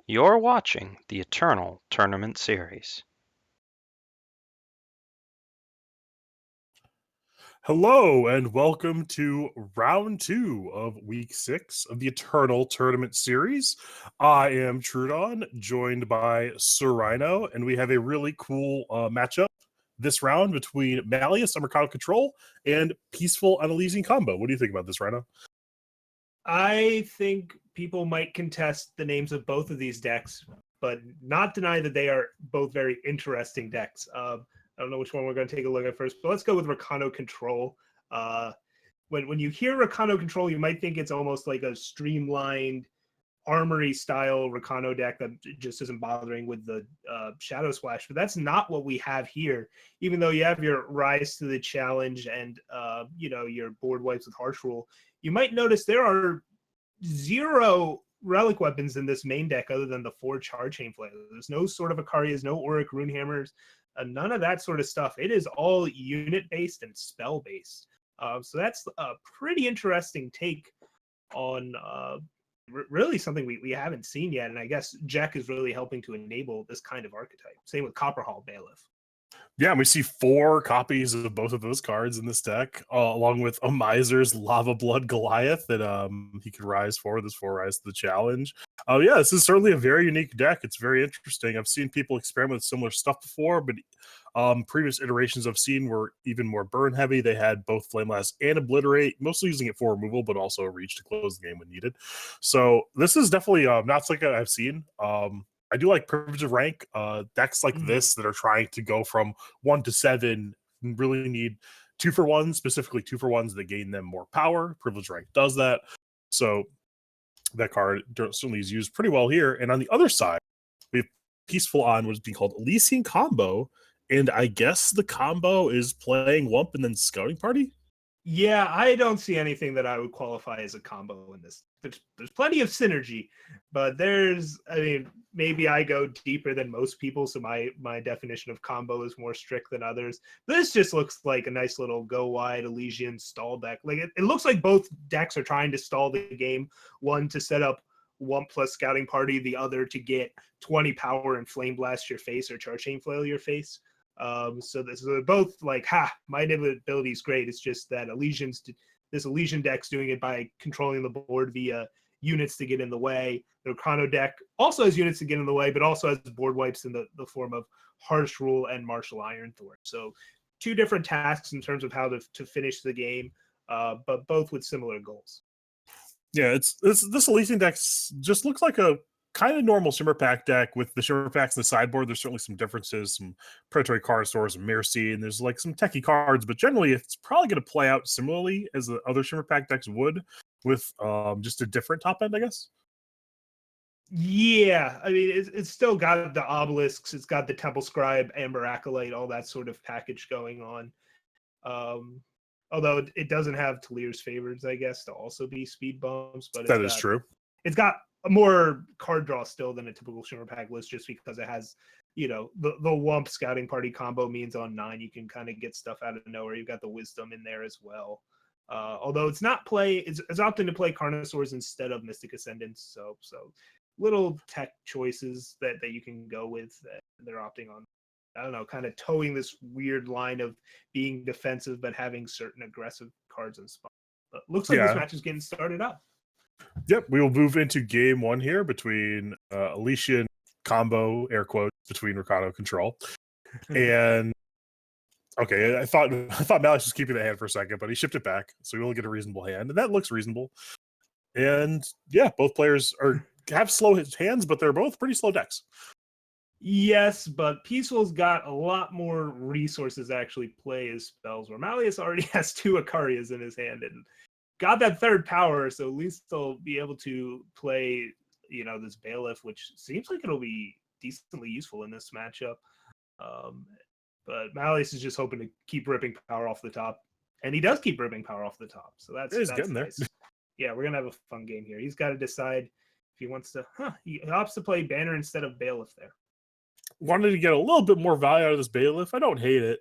You're watching the Eternal Tournament Series. Hello, and welcome to round 2 of week 6 of the Eternal Tournament Series. I am Truedawn, joined by Rhino, and we have a really cool matchup this round between Maleous on Rhino Control and Peaceful on Elysian Combo. What do you think about this, Rhino? I think people might contest the names of both of these decks, but not deny that they are both very interesting decks. I don't know which one we're going to take a look at first, but let's go with Rhino Control. When you hear Rhino Control, you might think it's almost like a streamlined armory style Rhino deck that just isn't bothering with the Shadow Splash, but that's not what we have here. Even though you have your Rise to the Challenge and your board wipes with Harsh Rule, you might notice there are 0 relic weapons in this main deck other than the 4 Charge Chain Flail. There's no sort of Akarias, no Auric Runehammers, none of that sort of stuff. It is all unit based and spell based. So that's a pretty interesting take on really something we haven't seen yet. And I guess Jack is really helping to enable this kind of archetype. Same with Copperhall Bailiff. Yeah, we see 4 copies of both of those cards in this deck, along with a Miser's Lava Blood Goliath that he could rise for, this 4 Rise to the Challenge. Yeah, this is certainly a very unique deck. It's very interesting. I've seen people experiment with similar stuff before, but previous iterations I've seen were even more burn heavy. They had both Flame Blast and Obliterate, mostly using it for removal, but also a reach to close the game when needed. So this is definitely not something I've seen. I do like Privilege of Rank decks like this that are trying to go from 1 to 7 really need 2-for-1, specifically 2-for-1s that gain them more power. Privilege Rank does that. So that card certainly is used pretty well here. And on the other side, we have Peaceful on what's being called Elysian Combo. And I guess the combo is playing Wump and then Scouting Party? Yeah, I don't see anything that I would qualify as a combo in this. There's plenty of synergy, but maybe I go deeper than most people, so my definition of combo is more strict than others. This just looks like a nice little go wide Elysian stall deck. Like it looks like both decks are trying to stall the game. One to set up one plus Scouting Party, the other to get 20 power and Flame Blast your face or Charge Chain Flail your face. So they're both like, my ability is great. It's just that this Elysian deck's doing it by controlling the board via units to get in the way. The Chrono deck also has units to get in the way, but also has board wipes in the form of Harsh Rule and Martial Ironthorn. So 2 different tasks in terms of how to finish the game, but both with similar goals. Yeah, this Elysian deck just looks like a kind of normal Shimmer Pack deck with the Shimmer Packs in the sideboard. There's certainly some differences, some predatory card stores and Mercy, and there's like some techie cards, but generally it's probably going to play out similarly as the other Shimmer Pack decks would, with just a different top end, I guess. Yeah, I mean, it's still got the obelisks, it's got the Temple Scribe, Amber Acolyte, all that sort of package going on. Although it doesn't have Talir's Favors, I guess, to also be speed bumps, but that is true. It's got a more card draw still than a typical Shimmer Pack list, just because it has, the Wump Scouting Party combo means on 9 you can kind of get stuff out of nowhere. You've got the Wisdom in there as well. Although it's opting to play Carnosaurs instead of Mystic Ascendants, so little tech choices that you can go with that they're opting on. I don't know, kind of towing this weird line of being defensive but having certain aggressive cards and spots. But looks like this match is getting started up. Yep, we will move into game 1 here between Elysian Combo, air quotes, between Rhino Control. And okay, I thought Maleous was keeping the hand for a second, but he shipped it back, so we will get a reasonable hand, and that looks reasonable. And yeah, both players have slow hands, but they're both pretty slow decks. Yes, but Peaceful's got a lot more resources to actually play his spells, where Maleous already has 2 Akarias in his hand and got that 3rd power, so at least they'll be able to play, this Bailiff, which seems like it'll be decently useful in this matchup. But Maleous is just hoping to keep ripping power off the top, and he does keep ripping power off the top, so that's getting nice. There. Yeah, we're gonna have a fun game here. He's got to decide if he wants to. He opts to play Banner instead of Bailiff there. Wanted to get a little bit more value out of this Bailiff. I don't hate it.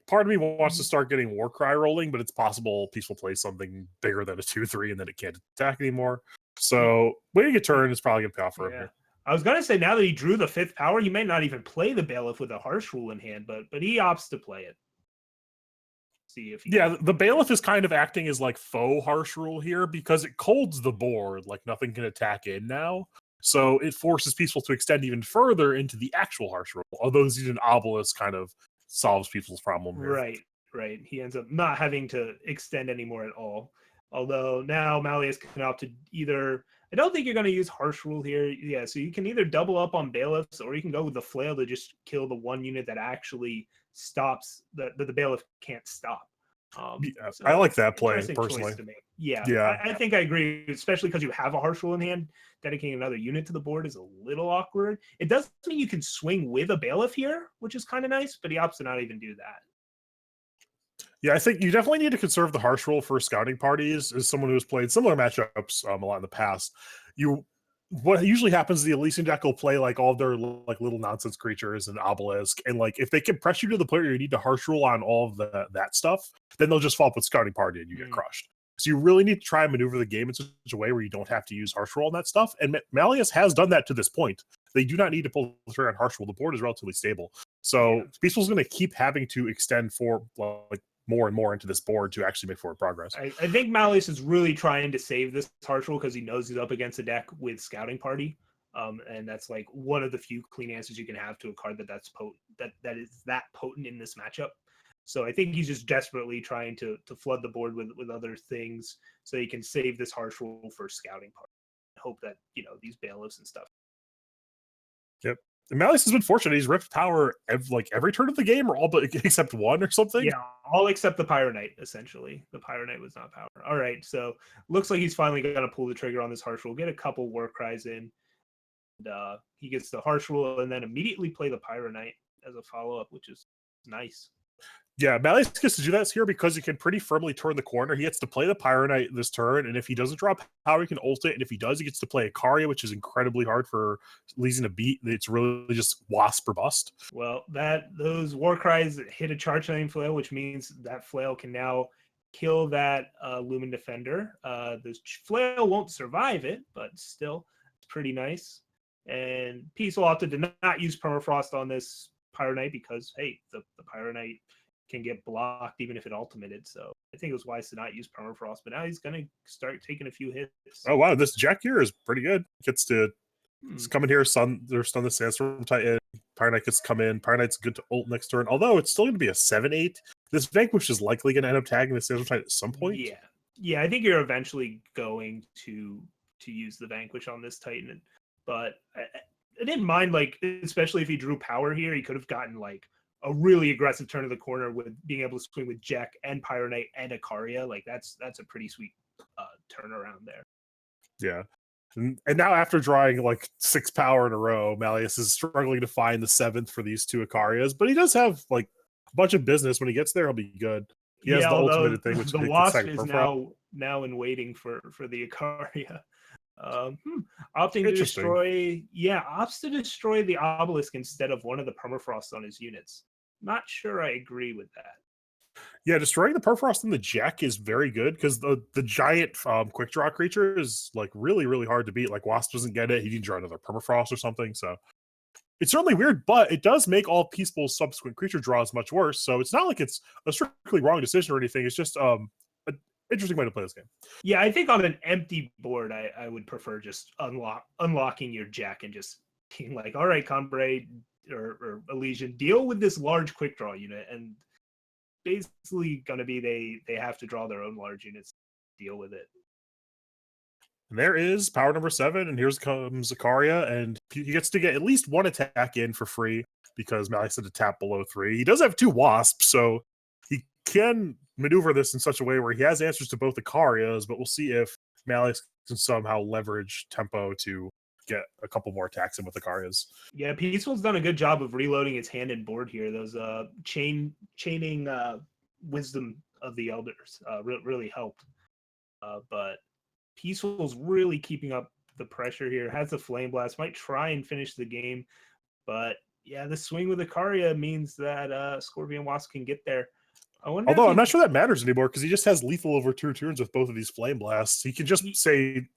Part of me wants to start getting Warcry rolling, but it's possible Peaceful plays something bigger than a 2/3 and then it can't attack anymore. So waiting a turn is probably gonna pay off for him here. I was gonna say now that he drew the 5th power, he may not even play the Bailiff with a Harsh Rule in hand, but he opts to play it. See if he the Bailiff is kind of acting as like faux Harsh Rule here because it colds the board, like nothing can attack in now. So it forces Peaceful to extend even further into the actual Harsh Rule. Although using Obelisk kind of solves Peaceful's problem here. Right. He ends up not having to extend anymore at all. Although now Maleous can opt to either. I don't think you're going to use Harsh Rule here. Yeah, so you can either double up on Bailiffs or you can go with the Flail to just kill the one unit that actually stops that the Bailiff can't stop. So I like that play personally. Yeah. I think I agree, especially because you have a Harsh Rule in hand. Dedicating another unit to the board is a little awkward. It does mean you can swing with a Bailiff here, which is kind of nice, but he opts to not even do that. Yeah, I think you definitely need to conserve the Harsh Rule for scouting parties. As someone who has played similar matchups a lot in the past, what usually happens is the Elysian deck will play like all of their like little nonsense creatures and Obelisk, and like if they can press you to the point where you need to Harsh Rule on all of that stuff, then they'll just fall up with scouting party and you get crushed. So you really need to try and maneuver the game in such a way where you don't have to use Harsh Rule on that stuff. And Maleous has done that to this point. They do not need to pull the trigger on Harsh Rule. The board is relatively stable. So Peaceful's going to keep having to extend for like more and more into this board to actually make forward progress. I think Maleous is really trying to save this Harsh Rule because he knows he's up against a deck with Scouting Party. And that's like one of the few clean answers you can have to a card that's potent, that is that potent in this matchup. So I think he's just desperately trying to flood the board with other things so he can save this Harsh Rule for Scouting Party. Hope that, these Bailiffs and stuff. Yep. And Maleous has been fortunate. He's ripped power every turn of the game, or all but except one or something. Yeah, all except the Pyro Knight, essentially. The Pyro Knight was not power. All right, so looks like he's finally going to pull the trigger on this Harsh Rule, get a couple War Cries in. And, he gets the Harsh Rule and then immediately play the Pyro Knight as a follow-up, which is nice. Yeah, Maleous gets to do that here because he can pretty firmly turn the corner. He gets to play the Pyro Knight this turn, and if he doesn't drop power, he can ult it. And if he does, he gets to play Ikaria, which is incredibly hard for Legion to beat. It's really just wasp or bust. Well, those War Cries hit a charge lane flail, which means that flail can now kill that Lumen Defender. The flail won't survive it, but still, it's pretty nice. And Peaceful opted to not use Permafrost on this Pyro Knight because, hey, the Pyro Knight can get blocked even if it ultimated. So I think it was wise to not use Permafrost, but now he's going to start taking a few hits. Oh, wow. This Jack here is pretty good. Gets to come in here, stun the Sandstorm Titan. Pyro Knight gets to come in. Pyro Knight's good to ult next turn, although it's still going to be a 7-8. This Vanquish is likely going to end up tagging the Sandstorm Titan at some point. Yeah, I think you're eventually going to use the Vanquish on this Titan, but I didn't mind, especially if he drew power here, he could have gotten a really aggressive turn of the corner with being able to swing with Jack and Pyro Knight and Ikaria. That's a pretty sweet turnaround there. Yeah. And now after drawing 6 power in a row, Maleous is struggling to find the 7th for these 2 Ikarias, but he does have a bunch of business. When he gets there, he'll be good. He has the ultimate thing, which the Wasp is now in waiting for the Ikaria. Opting to destroy opts to destroy the Obelisk instead of one of the Permafrost on his units. Not sure I agree with that. Yeah, destroying the Permafrost and the Jack is very good because the giant quick draw creature is really, really hard to beat. Wasp doesn't get it. He didn't draw another Permafrost or something. So it's certainly weird, but it does make all Peaceful subsequent creature draws much worse. So it's not like it's a strictly wrong decision or anything. It's just an interesting way to play this game. Yeah, I think on an empty board, I would prefer just unlocking your Jack and just being like, all right, Combrade or Elysian, deal with this large quick draw unit. And basically going to be they have to draw their own large units, deal with it. And there is power number 7, and here comes Ikaria, and he gets to get at least 1 attack in for free because Maleous had to tap below 3. He does have 2 Wasps, so he can maneuver this in such a way where he has answers to both Ikarias, but we'll see if Maleous can somehow leverage tempo to get a couple more attacks in with Ikarias. Yeah, Peaceful's done a good job of reloading his hand and board here. Those chaining Wisdom of the Elders really helped. But Peaceful's really keeping up the pressure here. Has the Flame Blast, might try and finish the game. But yeah, the swing with Ikaria means that Scorpion Wasp can get there. Although I'm not sure that matters anymore because he just has lethal over 2 turns with both of these Flame Blasts. He can just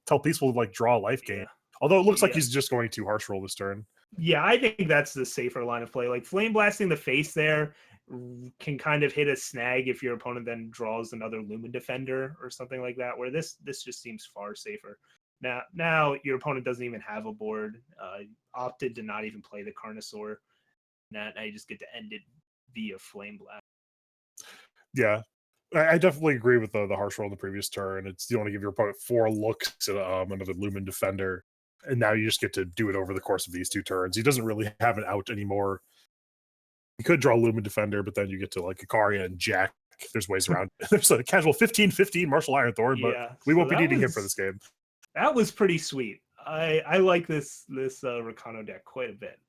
tell Peaceful to draw a life gain. Although it looks like Yeah. he's just going to harsh roll this turn. Yeah, I think that's the safer line of play. Like flame blasting the face there can kind of hit a snag if your opponent then draws another Lumen Defender or something like that. Where this just seems far safer. Now your opponent doesn't even have a board. Opted to not even play the Carnosaur. Now you just get to end it via flame blast. Yeah, I definitely agree with the harsh roll in the previous turn. It's you want to give your opponent 4 looks at another Lumen Defender, and now you just get to do it over the course of these 2 turns. He doesn't really have an out anymore. You could draw Lumen Defender, but then you get to like Ikaria and Jack. There's ways around. There's a casual 15-15 Martial Iron Thorn, but we won't be needing him for this game. That was pretty sweet. I like this Rakano deck quite a bit.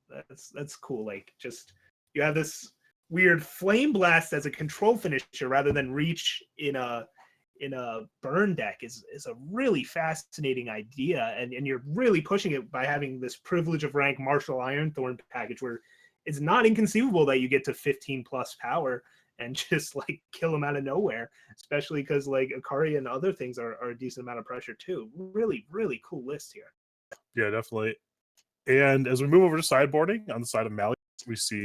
That's cool. Like just you have this weird flame blast as a control finisher rather than reach in a burn deck is a really fascinating idea, and you're really pushing it by having this privilege of rank Martial Iron Thorn package where it's not inconceivable that you get to 15 plus power and just like kill them out of nowhere, especially because like Ikaria and other things are a decent amount of pressure too. Really, really cool list here. Yeah, definitely. And as we move over to sideboarding, on the side of Maleous, we see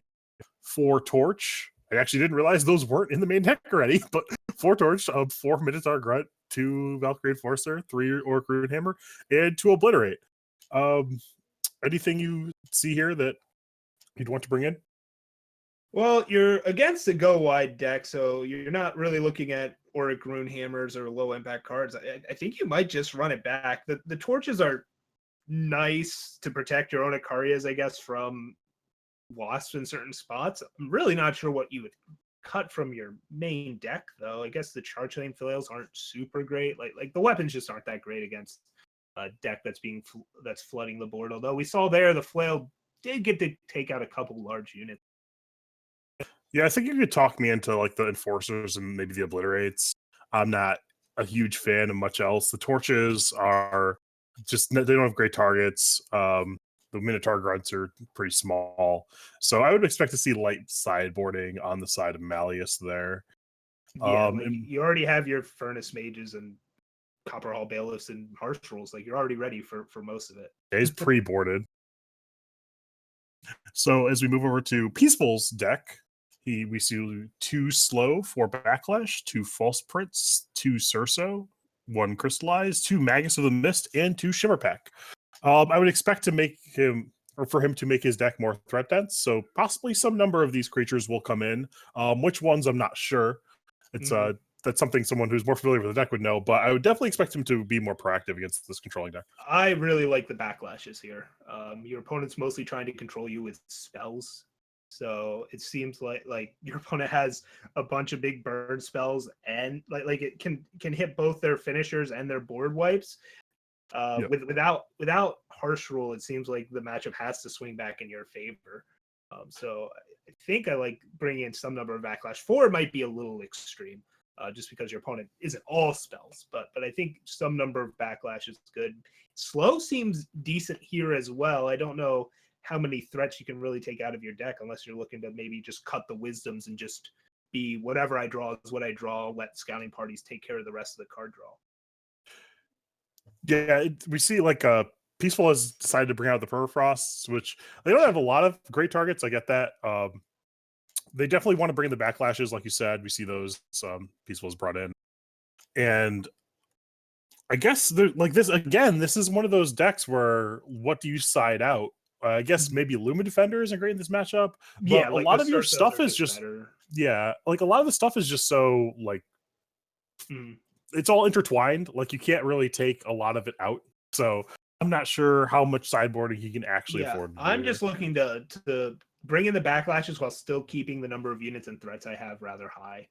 4 Torch. I actually didn't realize those weren't in the main deck already, but 4 Torch, 4 Minotaur Grunt, 2 Valkyrie Enforcer, 3 Orc Runehammer, and 2 Obliterate. Anything you see here that you'd want to bring in? Well, you're against the go wide deck, so you're not really looking at Auric Runehammers or low impact cards. I think you might just run it back. The torches are nice to protect your own Ikarias, I guess, from wasps in certain spots. I'm really not sure what you would cut from your main deck, though. I guess the Charge Lane flails aren't super great. Like the weapons just aren't that great against a deck that's flooding the board. Although we saw there the flail did get to take out a couple large units. Yeah, I think you could talk me into like the Enforcers and maybe the Obliterates. I'm not a huge fan of much else. The Torches are just they don't have great targets. The Minotaur Grunts are pretty small, so I would expect to see light sideboarding on the side of Maleous there. Yeah, you already have your Furnace Mages and Copper Hall Bailiffs and Harsh Rolls. Like you're already ready for most of it. He's pre-boarded. So as we move over to Peaceful's deck, we see 2 slow, 4 backlash, 2 false prints, 2 Cerso, 1 crystallized, 2 Magus of the Mist, and 2 Shimmer Pack. I would expect to make him or for him to make his deck more threat dense. So possibly some number of these creatures will come in. Which ones I'm not sure. It's that's something someone who's more familiar with the deck would know, but I would definitely expect him to be more proactive against this controlling deck. I really like the backlashes here. Your opponent's mostly trying to control you with spells. So it seems like your opponent has a bunch of big burn spells and like it can hit both their finishers and their board wipes. Yep. Without harsh rule, it seems like the matchup has to swing back in your favor. So I think I like bringing in some number of backlash. 4 might be a little extreme, just because your opponent isn't all spells. But I think some number of backlash is good. Slow seems decent here as well. I don't know how many threats you can really take out of your deck unless you're looking to maybe just cut the wisdoms and just be whatever I draw is what I draw. Let scouting parties take care of the rest of the card draw. Yeah, we see like Peaceful has decided to bring out the Permafrosts, which they don't have a lot of great targets. I get that. They definitely want to bring the backlashes, like you said. We see those Peaceful has brought in, and I guess like this again. This is one of those decks where what do you side out? I guess maybe Lumen Defender isn't great in this matchup, but Yeah, a like lot the of your Cersos stuff are is just better. yeah, like a lot of the stuff is just so like it's all intertwined. Like you can't really take a lot of it out. So I'm not sure how much sideboarding he can actually afford. I'm just looking to bring in the backlashes while still keeping the number of units and threats I have rather high.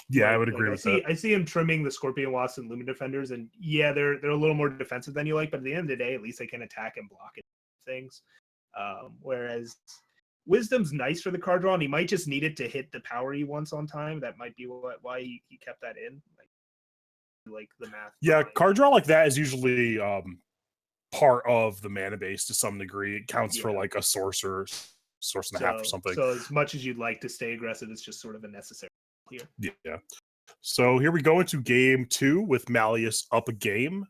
Yeah, I would agree with that. I see him trimming the Scorpion Wasps and Lumen Defenders, and yeah, they're a little more defensive than you like, but at the end of the day, at least they can attack and block things. Whereas Wisdom's nice for the card draw, and he might just need it to hit the power he wants on time. That might be why he kept that in. Like the math. Yeah, card draw like that is usually part of the mana base to some degree. It counts for like a source and a half or something. So as much as you'd like to stay aggressive, it's just sort of a necessary here. Yeah. So here we go into game 2 with Maleous up a game.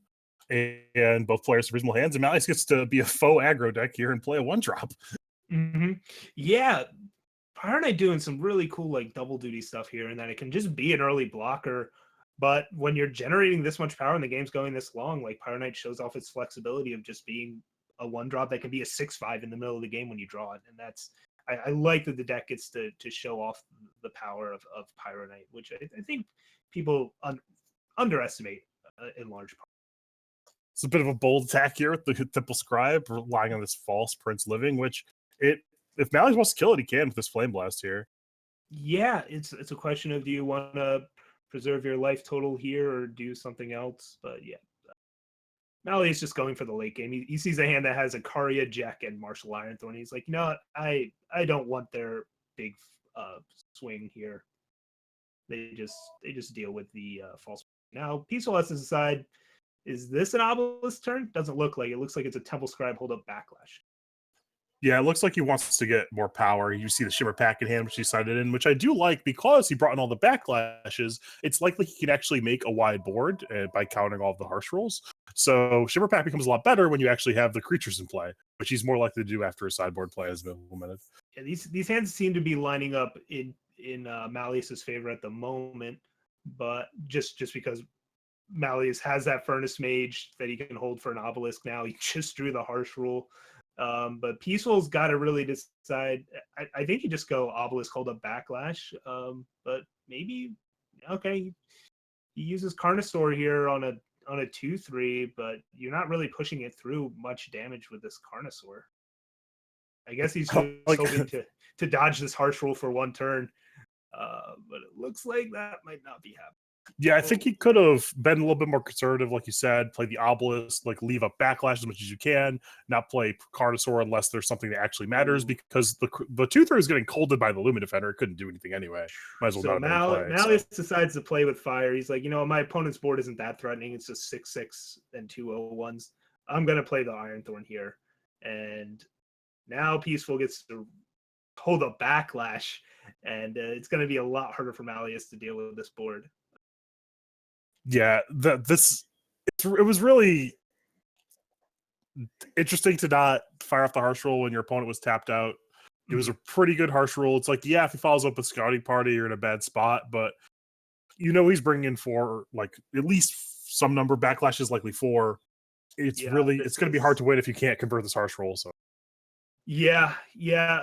and both players have reasonable hands, and Maleous gets to be a faux aggro deck here and play a 1-drop. Yeah, Pyro Knight doing some really cool like double duty stuff here, and that it can just be an early blocker. But when you're generating this much power and the game's going this long, like Pyro Knight shows off its flexibility of just being a 1-drop that can be a 6/5 in the middle of the game when you draw it, and that's I like that the deck gets to show off the power of Pyro Knight, which I think people underestimate in large part. It's a bit of a bold attack here with the Temple Scribe, relying on this false Prince Living, which if Maleous wants to kill it, he can with this Flame Blast here. Yeah, it's a question of do you want to preserve your life total here or do something else? But yeah, Maleous just going for the late game. He sees a hand that has a Karya, Jack, and Martial Ironthorn. He's like, you know what? I don't want their big swing here. They just deal with the false. Now, Peaceful Essence aside, is this an Obelisk turn? Doesn't look like it. Looks like it's a Temple Scribe hold up Backlash. Yeah, it looks like he wants to get more power. You see the Shimmer Pack in hand, which he cited in, which I do like because he brought in all the backlashes. It's likely he can actually make a wide board by counting all of the harsh rolls. So Shimmer Pack becomes a lot better when you actually have the creatures in play, which he's more likely to do after a sideboard play has been implemented. Yeah, these hands seem to be lining up in Maleous's favor at the moment, but just because Maleous has that Furnace Mage that he can hold for an Obelisk now, he just drew the harsh rule. But Peaceful's got to really decide. I think you just go Obelisk hold up Backlash, but maybe okay. He uses Carnosaur here on a 2/3, but you're not really pushing it through much damage with this Carnosaur. I guess he's just hoping to dodge this harsh rule for one turn, but it looks like that might not be happening. Yeah, I think he could have been a little bit more conservative, like you said, play the Obelisk, like leave up Backlash as much as you can, not play Carnosaur unless there's something that actually matters, because the 2/3 is getting colded by the Lumen Defender. It couldn't do anything anyway. Might as well So not play. Maleous decides to play with fire. He's like, my opponent's board isn't that threatening. It's just 6/6 and 2/01s. I'm going to play the Ironthorn here. And now Peaceful gets to hold a Backlash, and it's going to be a lot harder for Maleous to deal with this board. Yeah, it was really interesting to not fire off the harsh roll when your opponent was tapped out. It was a pretty good harsh roll. It's like, yeah, if he follows up with Scouting Party, you're in a bad spot, but he's bringing in 4, like at least some number of backlashes, likely 4. It's going to be hard to win if you can't convert this harsh roll. So. Yeah.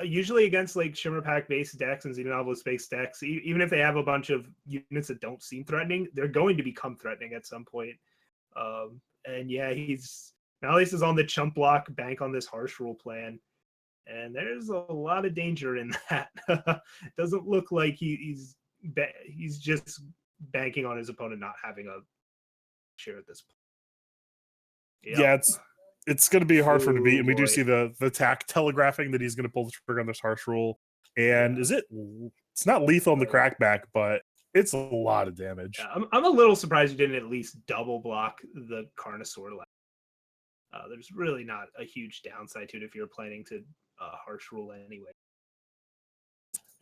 Usually against like Shimmer Pack based decks and Xenonovelist based decks, even if they have a bunch of units that don't seem threatening, they're going to become threatening at some point. And yeah, Maleous is on the chump block, bank on this harsh rule plan, and there's a lot of danger in that. It doesn't look like he's just banking on his opponent not having a share at this point. Yep. Yeah, it's going to be hard for him to beat, and we do see the attack telegraphing that he's going to pull the trigger on this harsh rule. And it's not lethal in the crackback, but it's a lot of damage. Yeah, I'm a little surprised you didn't at least double block the Carnosaur. There's really not a huge downside to it if you're planning to harsh rule anyway.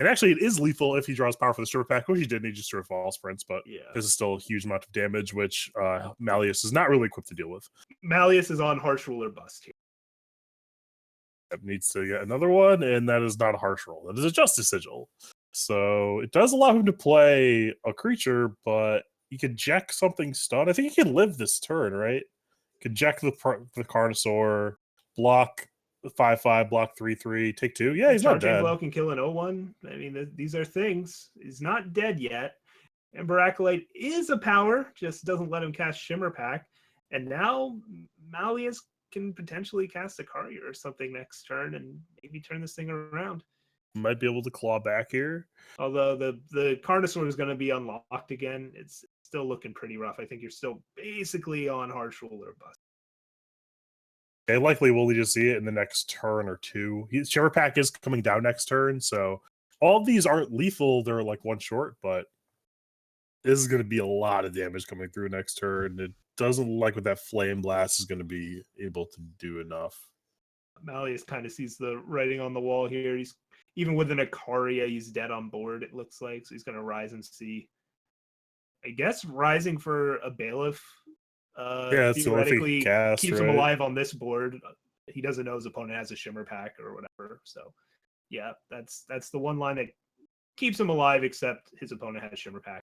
And actually, it is lethal if he draws power for the Shimmer Pack, which he didn't. He just drew False Prince, but this is still a huge amount of damage, which Maleous is not really equipped to deal with. Maleous is on harsh rule or bust here. It needs to get another one, and that is not a harsh roll. That is a Justice Sigil. So it does allow him to play a creature, but he could jack something stun. I think he can live this turn, right? Could jack the Carnosaur, block 5/5, block 3/3, take 2. Yeah, he's not dead. Blow can kill an 0/1. I mean, these are things. He's not dead yet. Ember Acolyte is a power, just doesn't let him cast Shimmer Pack. And now Maleous can potentially cast a Karya or something next turn and maybe turn this thing around. Might be able to claw back here. Although the Carnosaur is going to be unlocked again, it's still looking pretty rough. I think you're still basically on harsh rule or bust. Okay, likely we'll just see it in the next turn or 2. Shimmer Pack is coming down next turn, so all of these aren't lethal. They're like 1 short, but this is going to be a lot of damage coming through next turn. It doesn't look like with that Flame Blast is going to be able to do enough. Maleous kind of sees the writing on the wall here. He's even with an Akaria, he's dead on board, it looks like. So he's going to rise and see. I guess rising for a Bailiff Yeah, so if he theoretically cast, keeps him right? alive on this board. He doesn't know his opponent has a Shimmer Pack or whatever. So, yeah, that's the one line that keeps him alive, except his opponent has Shimmer Pack.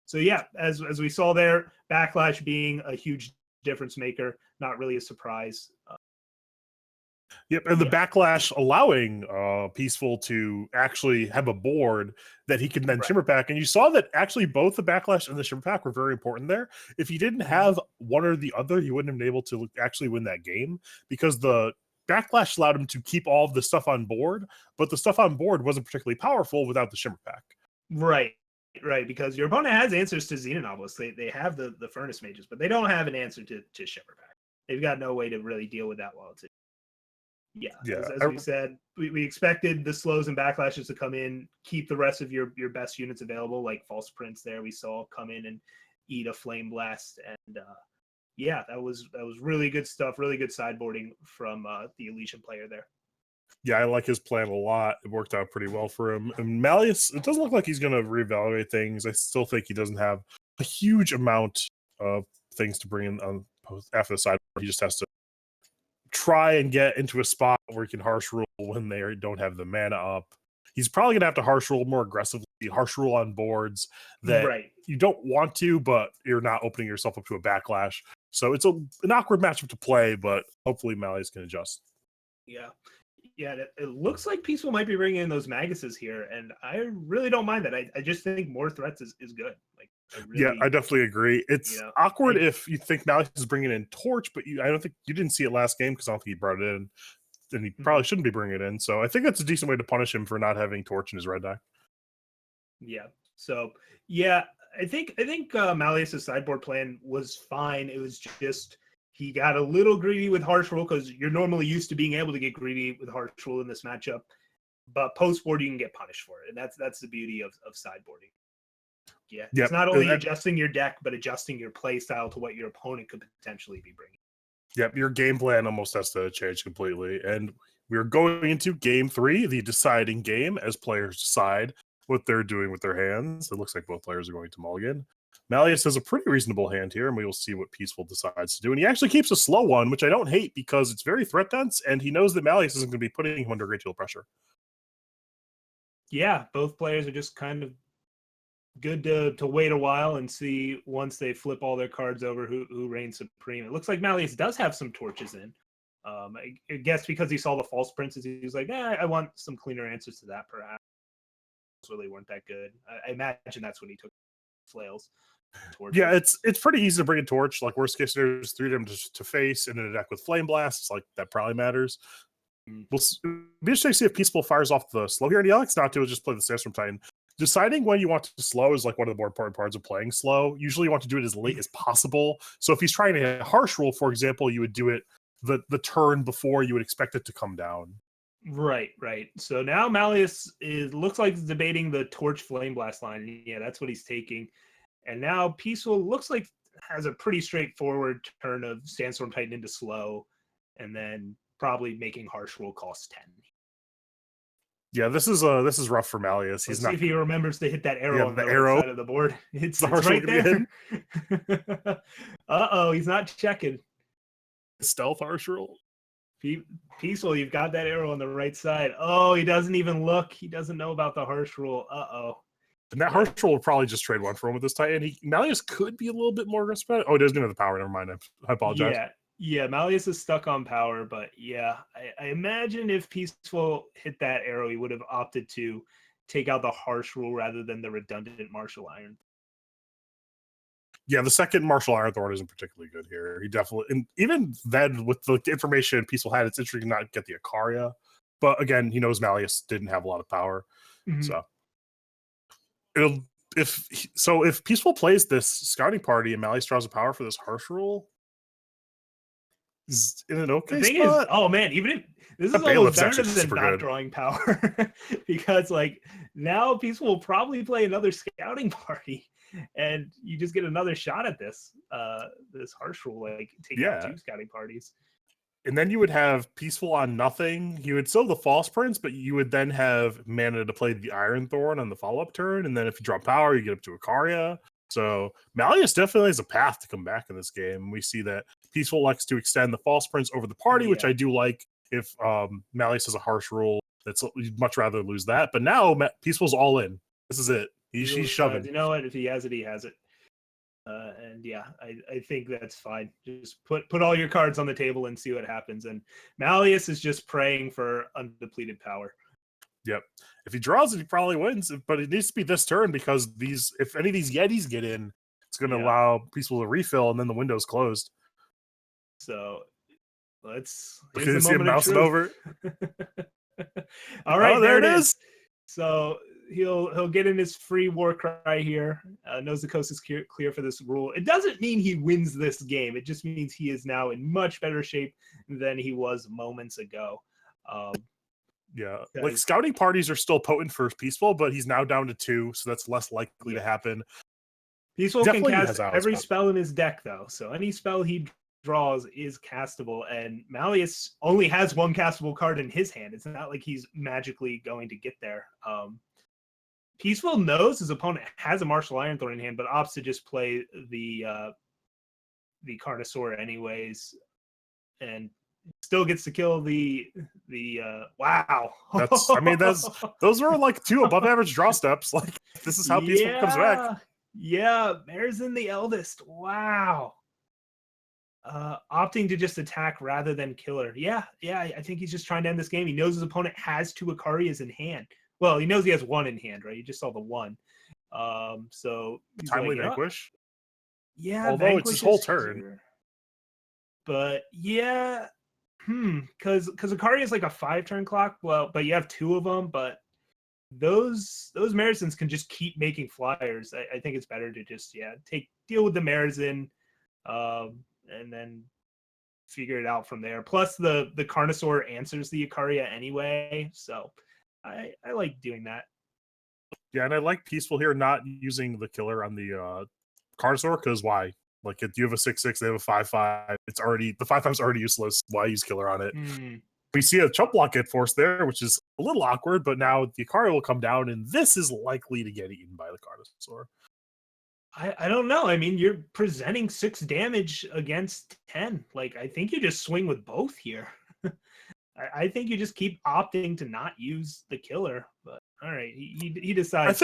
So yeah, as we saw there, Backlash being a huge difference maker, not really a surprise. Yep, and the Backlash allowing Peaceful to actually have a board that he can then Right. Shimmer Pack. And you saw that actually both the Backlash and the Shimmer Pack were very important there. If he didn't have one or the other, he wouldn't have been able to actually win that game, because the Backlash allowed him to keep all of the stuff on board, but the stuff on board wasn't particularly powerful without the Shimmer Pack. Right, because your opponent has answers to Xenonovelist. They have the Furnace Mages, but they don't have an answer to Shimmer Pack. They've got no way to really deal with that well. Yeah, as we said, we expected the slows and backlashes to come in, keep the rest of your best units available, like False Prince there we saw come in and eat a Flame Blast. And yeah, that was really good stuff, really good sideboarding from the Elysian player there. Yeah, I like his plan a lot. It worked out pretty well for him. And Maleous, it doesn't look like he's going to reevaluate things. I still think he doesn't have a huge amount of things to bring in on after the sideboard. He just has to try and get into a spot where he can harsh rule when they don't have the mana up. He's probably going to have to harsh rule more aggressively, harsh rule on boards that you don't want to, but you're not opening yourself up to a backlash. So it's an awkward matchup to play, but hopefully Maleous can adjust. Yeah, it looks like Peaceful might be bringing in those Maguses here, and I really don't mind that. I just think more threats is good. Like, I definitely agree. It's awkward if you think Maleous is bringing in Torch, but I don't think you didn't see it last game, because I don't think he brought it in, and he probably shouldn't be bringing it in. So I think that's a decent way to punish him for not having Torch in his red deck. Yeah. So yeah, I think Maleous' sideboard plan was fine. It was just he got a little greedy with harsh rule, because you're normally used to being able to get greedy with harsh rule in this matchup, but post board you can get punished for it, and that's the beauty of sideboarding. Yeah, it's not only adjusting your deck, but adjusting your play style to what your opponent could potentially be bringing. Yep, your game plan almost has to change completely. And we're going into game 3, the deciding game, as players decide what they're doing with their hands. It looks like both players are going to mulligan. Maleous has a pretty reasonable hand here, and we will see what Peaceful decides to do. And he actually keeps a slow one, which I don't hate, because it's very threat dense, and he knows that Maleous isn't going to be putting him under great deal of pressure. Yeah, both players are just kind of good to wait a while and see, once they flip all their cards over, who reigns supreme. It looks like Maleous does have some torches in. I guess because he saw the False Princes, he was like, I want some cleaner answers to that, perhaps. Really weren't that good. I imagine that's when he took flails. Torches. Yeah, it's pretty easy to bring a torch. Like, worst case scenario, 3 of them to face, and in a deck with Flame Blasts, like, that probably matters. We'll be interesting to see if Peaceful fires off the slow here, and he elects not to, just play the Sandstorm Titan. Deciding when you want to slow is like one of the more important parts of playing slow. Usually you want to do it as late as possible. So if he's trying to hit a harsh rule, for example, you would do it the turn before you would expect it to come down. Right. So now Maleous looks like he's debating the Torch Flame Blast line. Yeah, that's what he's taking. And now Peaceful looks like has a pretty straightforward turn of Sandstorm Titan into slow, and then probably making harsh rule cost 10. Yeah, this is rough for Maleous. Let's see if he remembers to hit that arrow on the right side of the board. It's right there. He's not checking. Stealth harsh rule. Peaceful, you've got that arrow on the right side. Oh, he doesn't even look. He doesn't know about the harsh rule. And that harsh rule would probably just trade 1 for 1 with this Titan. Maleous could be a little bit more aggressive about it. Oh, he doesn't have the power. Never mind. I apologize. Yeah, Maleous is stuck on power, but yeah, I imagine if Peaceful hit that arrow, he would have opted to take out the harsh rule rather than the redundant Martial Iron. Yeah, the second Martial Iron Thorn isn't particularly good here. He definitely, and even then, with the information Peaceful had, it's interesting to not get the Ikaria. But again, he knows Maleous didn't have a lot of power, so if Peaceful plays this Scouting Party and Maleous draws a power for this harsh rule, is in an okay spot. Oh man, even if this is almost better than not drawing power, because like now Peaceful will probably play another Scouting Party, and you just get another shot at this this harsh rule, like take out 2 Scouting Parties. And then you would have Peaceful on nothing. You would still have the False Prince, but you would then have mana to play the Iron Thorn on the follow-up turn. And then if you draw power, you get up to Ikaria. So Maleous definitely has a path to come back in this game. We see that Peaceful likes to extend the false prince over the party, which I do like. If Maleous has a harsh rule, you'd much rather lose that. But now Peaceful's all in. This is it. He's shoving. You know what? If he has it, he has it. And yeah, I think that's fine. Just put all your cards on the table and see what happens. And Maleous is just praying for undepleted power. Yep. If he draws it, he probably wins. But it needs to be this turn because if any of these Yetis get in, it's going to allow Peaceful to refill, and then the window's closed. So let's see him mousing over. All right, there it is. So he'll get in his free war cry here. Knows the coast is clear for this rule. It doesn't mean he wins this game. It just means he is now in much better shape than he was moments ago. Yeah, like scouting parties are still potent for Peaceful, but he's now down to 2, so that's less likely to happen. Peaceful can cast every spell in his deck, though, so any spell he draws is castable, and Maleous only has 1 castable card in his hand. It's not like he's magically going to get there. Peaceful knows his opponent has a Martial Ironthorn in hand, but opts to just play the Carnosaur anyways, and still gets to kill the wow. Those were like 2 above average draw steps. Like this is how Peaceful comes back. Yeah, Marezen the Eldest. Wow. Opting to just attack rather than killer. Yeah, I think he's just trying to end this game. He knows his opponent has 2 Icarias in hand. Well, he knows he has 1 in hand, right? You just saw the 1. So Timely Vanquish. Yeah, although it's his whole turn. Easier. But yeah, because Ikaria is like a 5-turn clock. Well, but you have 2 of them. But those Marizens can just keep making flyers. I think it's better to just deal with the Marizen, and then figure it out from there. Plus the Carnosaur answers the Ikaria anyway, so I like doing that. Yeah, and I like Peaceful here not using the killer on the Carnosaur, because why? Like, if you have a 6/6, they have a 5/5. It's already the 5/5's already useless. Why use killer on it? We see a chump block get forced there, which is a little awkward. But now the Ikaria will come down, and this is likely to get eaten by the Carnosaur. I don't know. I mean, you're presenting 6 damage against 10. Like, I think you just swing with both here. I think you just keep opting to not use the killer. But all right, he decides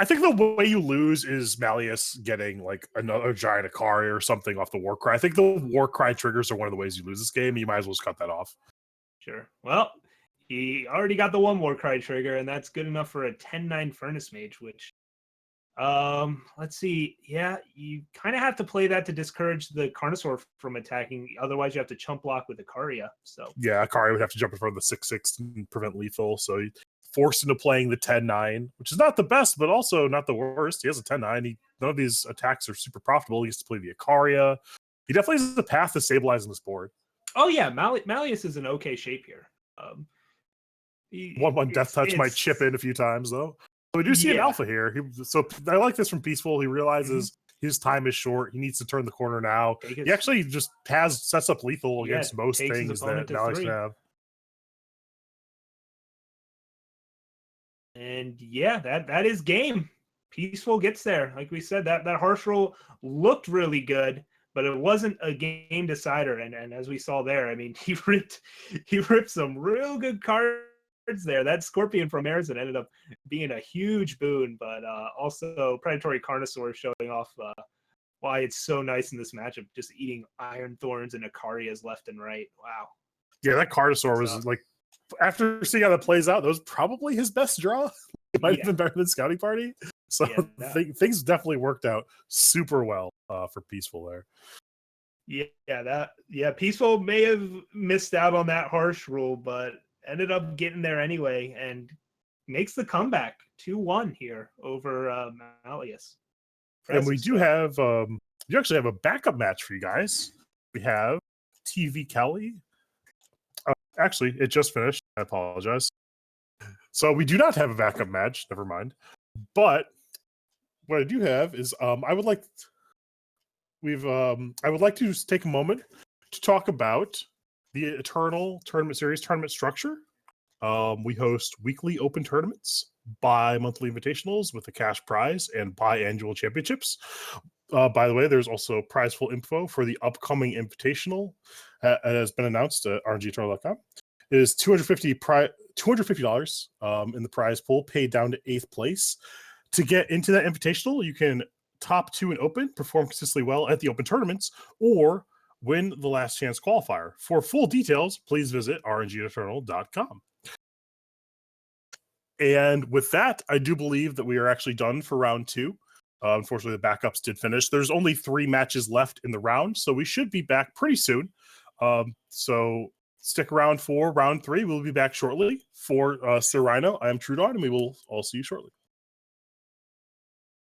I think the way you lose is Maleous getting like another giant Ikaria or something off the Warcry. I think the Warcry triggers are one of the ways you lose this game. You might as well just cut that off. Sure. Well, he already got the 1 Warcry trigger, and that's good enough for a 10/9 Furnace Mage, which let's see. Yeah, you kind of have to play that to discourage the Carnosaur from attacking. Otherwise, you have to chump block with Ikaria. So yeah, Ikaria would have to jump in front of the 6/6 and prevent lethal. So forced into playing the 10/9, which is not the best, but also not the worst. He has a 10/9. None of these attacks are super profitable. He has to play the Ikaria. He definitely has a path to stabilizing this board. Oh yeah, Maleous is in okay shape here. 1/1 Death Touch might chip in a few times though. So we do see an alpha here. So I like this from Peaceful. He realizes his time is short. He needs to turn the corner now. He actually just sets up lethal against most things that Maleous can have. And yeah, that is game. Peaceful gets there. Like we said, that harsh roll looked really good, but it wasn't a game decider. And as we saw there, I mean, he ripped some real good cards there. That Scorpion from Marizen ended up being a huge boon, but also Predatory Carnosaur showing off why it's so nice in this matchup, just eating Iron Thorns and Icarias left and right. Wow. Yeah, that Carnosaur was like, after seeing how that plays out, that was probably his best draw. It might have been better than Scouting Party. So things definitely worked out super well for Peaceful there. Peaceful may have missed out on that harsh rule, but ended up getting there anyway and makes the comeback 2-1 here over Maleous. And we do have you actually have a backup match for you guys. We have TV Kelly. Actually, it just finished. I apologize. So we do not have a backup match. Never mind. But what I do have is I would like to just take a moment to talk about the Eternal Tournament Series tournament structure. We host weekly open tournaments bi-monthly invitationals with a cash prize and bi-annual championships. By the way, there's also prizeful info for the upcoming invitational. It has been announced at aReNGee.com. It is $250 in the prize pool, paid down to 8th place. To get into that invitational, you can top 2 in open, perform consistently well at the open tournaments, or win the last chance qualifier. For full details, please visit aReNGee.com. And with that, I do believe that we are actually done for round 2. Unfortunately, the backups did finish. There's only 3 matches left in the round, so we should be back pretty soon. So stick around for round 3. We'll be back shortly. For Sir Rhino, I am Truedawn, and we will all see you shortly.